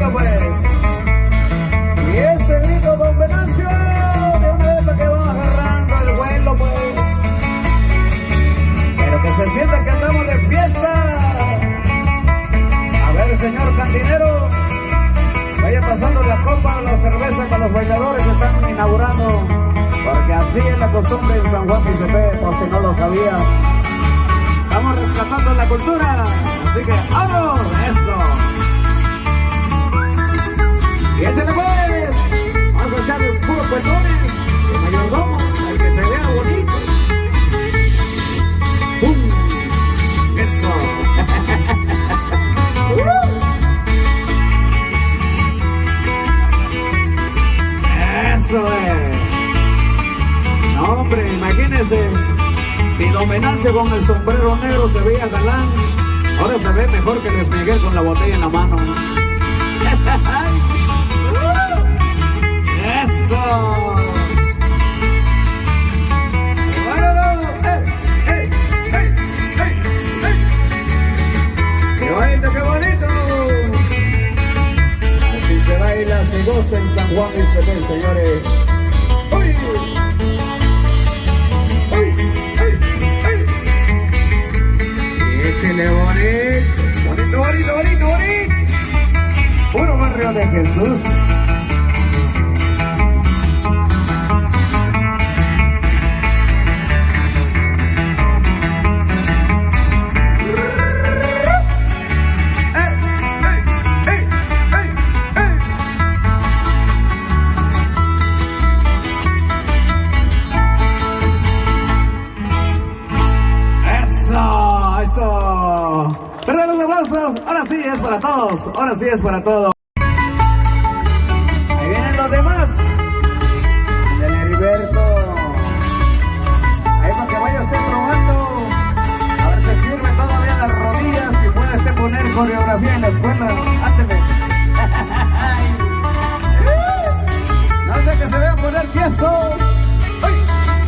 grito pues. Y ese grito, don Venancio, de una vez para que va agarrando el vuelo pues. Pero que se sienta que andamos de fiesta. A ver, señor cantinero, vaya pasando la copa, la cerveza para los bailadores que están inaugurando. Porque así es la costumbre en San Juan Picepe, por si no lo sabía. Estamos rescatando la cultura, así que ¡vamos! ¡Eso! Y échale pues. Vamos a echarle puro cuetones de mayordomo, para que se vea bonito. ¡Pum! ¡Eso! ¡Eso es! No, hombre, imagínense. Si don Venancio con el sombrero negro se veía galán, ahora se ve mejor que Luis Miguel con la botella en la mano. ¡Eso! ¡Qué bonito, qué bonito! Así se baila, se goza en San Juan Picepe, señores. ¡Uy! Échele bonito, bonito, bonito, bonito, bonito. Puro barrio de Jesús. Ahora sí es para todos, ahora sí es para todos. Ahí vienen los demás. Del Heriberto. Ahí para que vaya usted probando. A ver si sirve todavía las rodillas y puede usted poner coreografía en la escuela. Ándele. No sé que se vea poner queso. ¡Ay!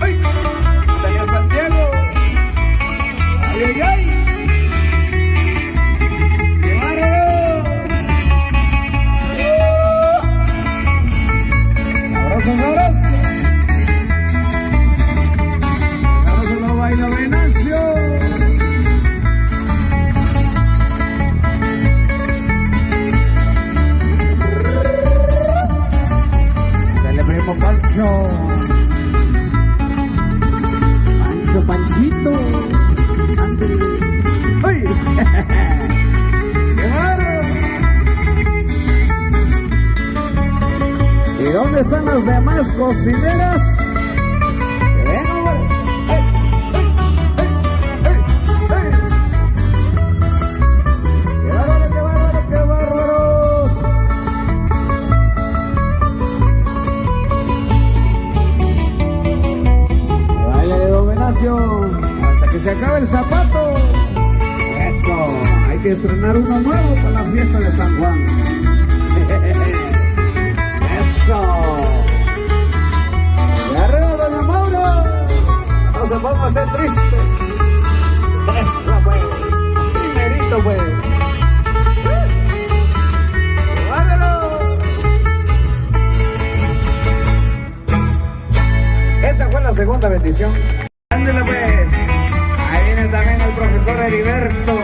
¡Ay! Señor Santiago. ¡Ay, ay, ay! Pancho, Panchito. ¡Ay! ¡Qué bárbaro! ¿Y dónde están las demás cocineras? Hasta que se acabe el zapato. Eso, hay que estrenar uno nuevo para la fiesta de San Juan. Eso. Y arriba, doña Maura. No se ponga a ser triste. Eso, pues. Primerito, pues. ¡Guárdalo! Esa fue la segunda bendición. Ándale pues, ahí viene también el profesor Heriberto,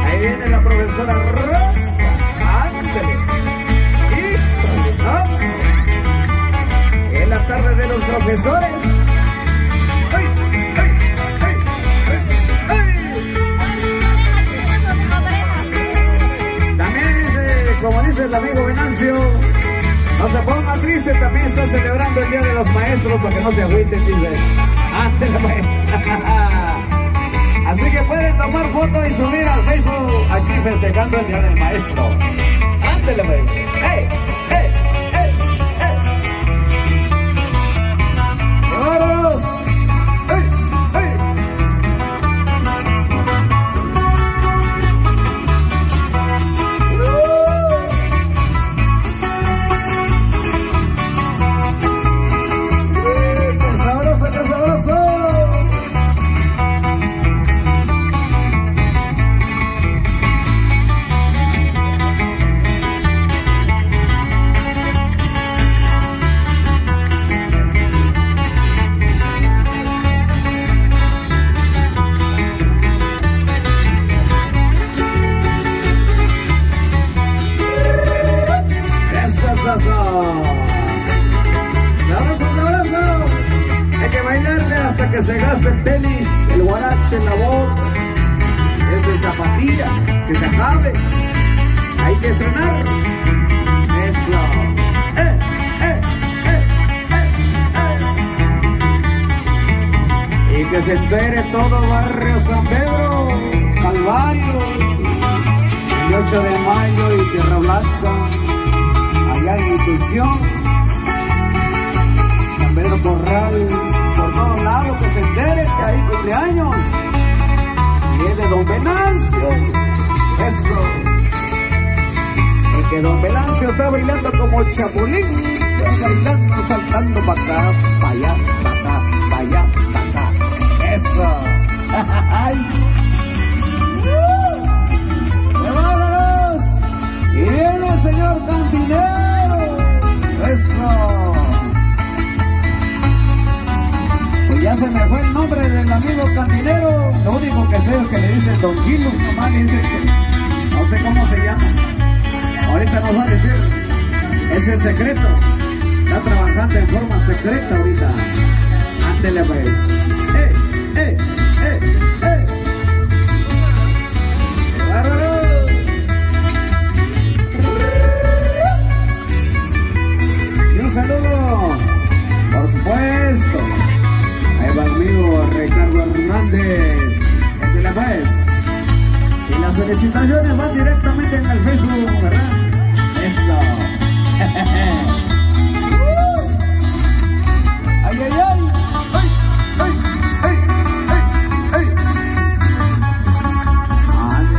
ahí viene la profesora Rosa, ándale, y en la tarde de los profesores, ¡ay, ay, ay, ay, ay! También, como dice el amigo Venancio, no se ponga triste, también está celebrando el Día de los Maestros para que no se agüiten, dice. Ándale pues. Así que pueden tomar fotos y subir al Facebook aquí festejando el Día del Maestro. Ándale pues. ¡Ey! ¡Ey! ¡Ey! ¡Ey! ¡Vámonos! ¡Ey! ¡Ey! entere todo barrio San Pedro, Calvario, 28 de mayo y Tierra Blanca, allá en Institución, San Pedro Corral, por todos lados que se entere que hay cumpleaños, y es de Don Venancio, eso, el que Don Venancio está bailando como chapulín, bailando, saltando para acá, para allá, para acá, para allá, para acá, eso. ¡Ay! ¡Qué bárbaros! Y viene el señor Cantinero. ¡Eso! Pues ya se me fue el nombre del amigo Cantinero. Lo único que sé es que le dicen Don Gilo. Nomás le dicen que no sé cómo se llama. Ahorita nos va a decir. Ese es secreto. Está trabajando en forma secreta ahorita. Ándele pues. ¡Eh! Y un saludo, por supuesto, a mi amigo Ricardo Hernández. Échale pues. Y las felicitaciones van directamente en el Facebook, ¿verdad? Eso. ¡Ay, ay, ay!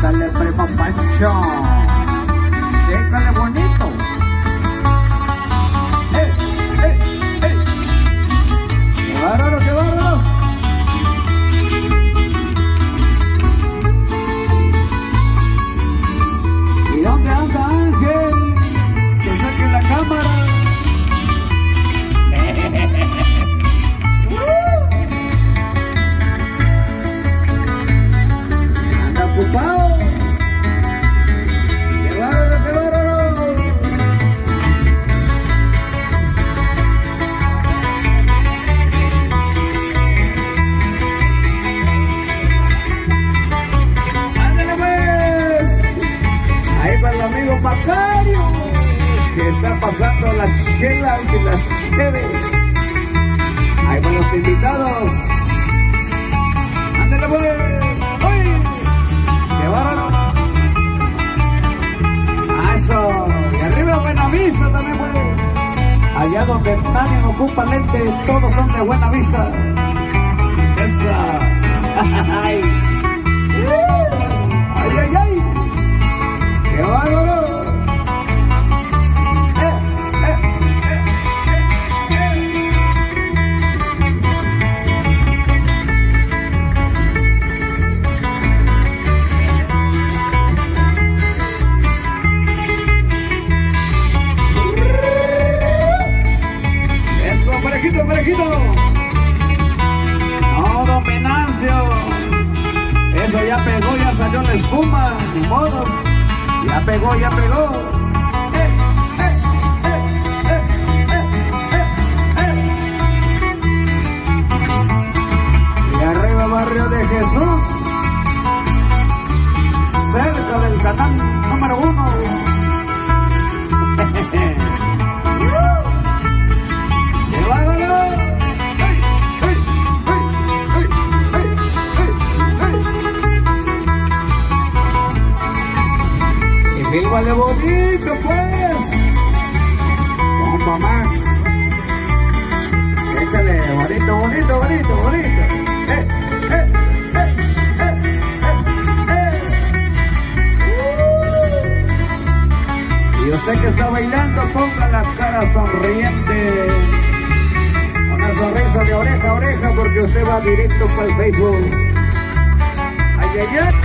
Ándale, primo Pancho. Chécale bonito. ¡Qué bárbaro, qué bárbaro! ¿Y dónde anda Ángel? Que saque la cámara. Anda ocupado. ¡Qué bárbaro, qué bárbaro! ¡Ándale pues! Ahí va el amigo Macario, que está pasando las chelas y las cheves. Ahí van los invitados. ¡Ándale pues! ¡Uy! ¡Qué bárbaro! ¡Eso! Y arriba Buenavista también pues. Allá donde nadie ocupa lente, todos son de Buenavista. ¡Esa! ¡Ay! ¡Ay, ay, ay! ¡Qué bárbaro! Eso, parejito, parejito. No, Don Venancio. Eso ya pegó, ya salió la espuma. Ni modo. Ya pegó, ya pegó. Y arriba Barrio de Jesús, cerca del canal número 1. ¡Qué bárbaro! Vale bonito pues, compa Max, échale bonito, bonito, bonito, bonito. Y usted que está bailando, ponga la cara sonriente, una sonrisa de oreja a oreja, porque usted va directo para el Facebook. Ay, ay, ay.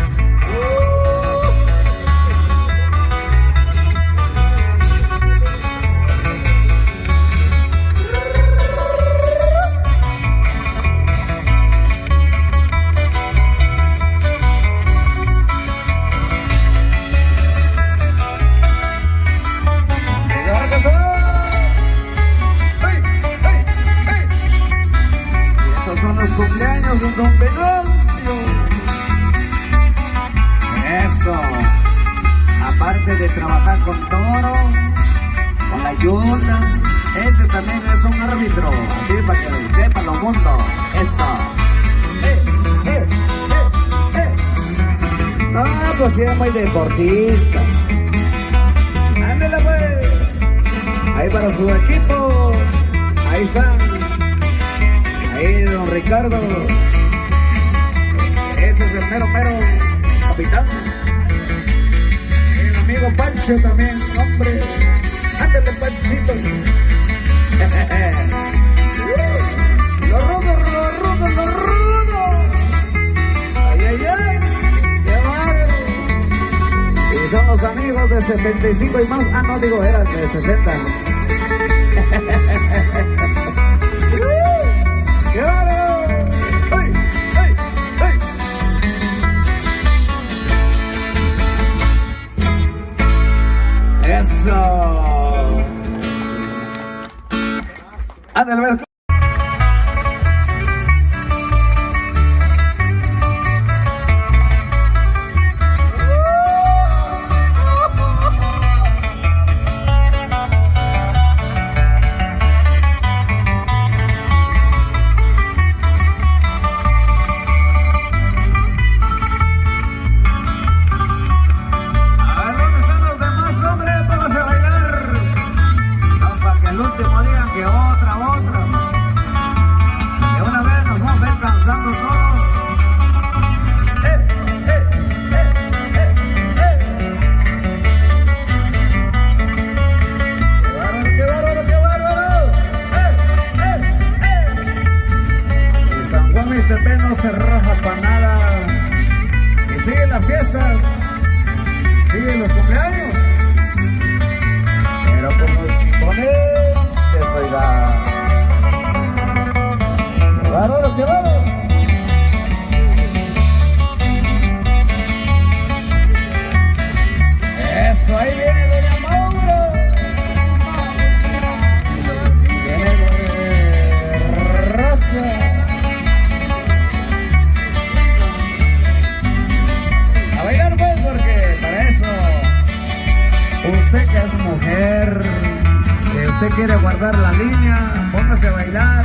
Cumpleaños de Don Venancio. Eso. Aparte de trabajar con toro, con la yuna, este también es un árbitro. Así para que lo sepa lo mundo. Eso. chicos sí eran muy deportistas. Ándale pues. Ahí para su equipo. Ahí están. Ahí don Ricardo. Ese es el mero capitán. El amigo Pancho también, hombre. Ándale Panchito. Los rudos. Ay, ay, ay. Qué bárbaro. Y son los amigos de 75 y más. Ah, no, digo, eran de 60. ¡Qué bárbaro! ¡Ay, ay, ay! ¡Eso! ¡Ándale, ves! No se raja para nada. Y siguen las fiestas, siguen los cumpleaños, pero como se pone de soledad. ¡Qué bárbaro, qué bárbaro! Eso, ahí viene doña Mauro. Viene Rosa. Usted que es mujer, que usted quiere guardar la línea, póngase a bailar.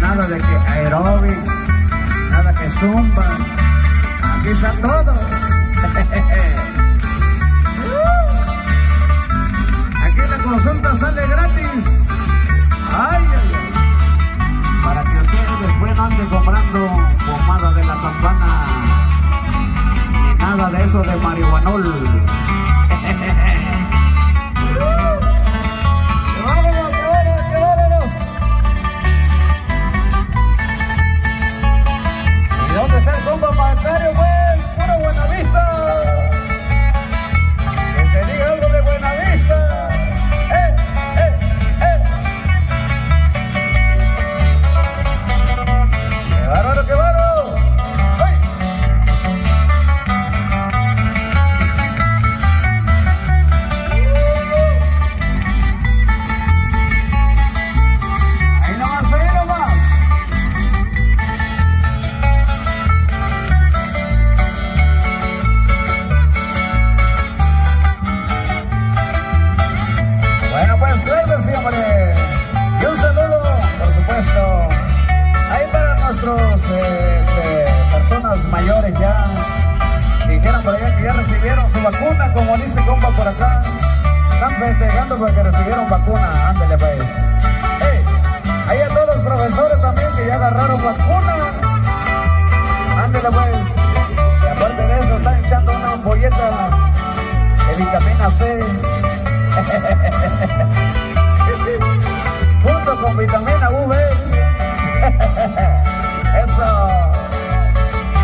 Nada de que aeróbics, nada que zumba. Aquí está todo. Aquí la consulta sale gratis. Ay, ay, ay. Para que usted después no ande comprando pomada de la campana, ni nada de eso de marihuanol. ¿Y dónde está el compa Macario, pues? ¡Pura Buenavista! Que se diga algo de Buenavista. ¡Qué bárbaro, qué bárbaro! Y un saludo, por supuesto, ahí para nuestros personas mayores ya, que dijeron por allá que ya recibieron su vacuna, como dice compa por acá. Están festejando porque recibieron vacuna, ándale pues. Hey, ahí a todos los profesores también que ya agarraron vacuna, ándale pues. Y aparte de eso están echando una ampolleta de vitamina C. Junto con vitamina UV. Eso.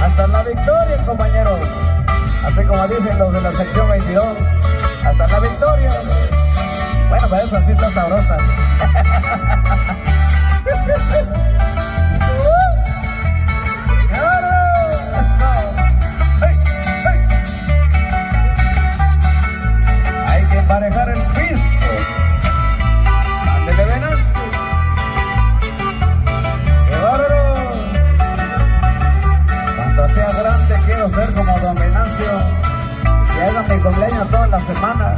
Hasta la victoria, compañeros. Así como dicen los de la sección 22. Hasta la victoria. Bueno, pues eso sí está sabrosa. Hay que emparejar el piso. Ándele, venas. ¡Qué bárbaro! Cuando sea grande quiero ser como Don Venancio, que haga mi cumpleaños toda la semana.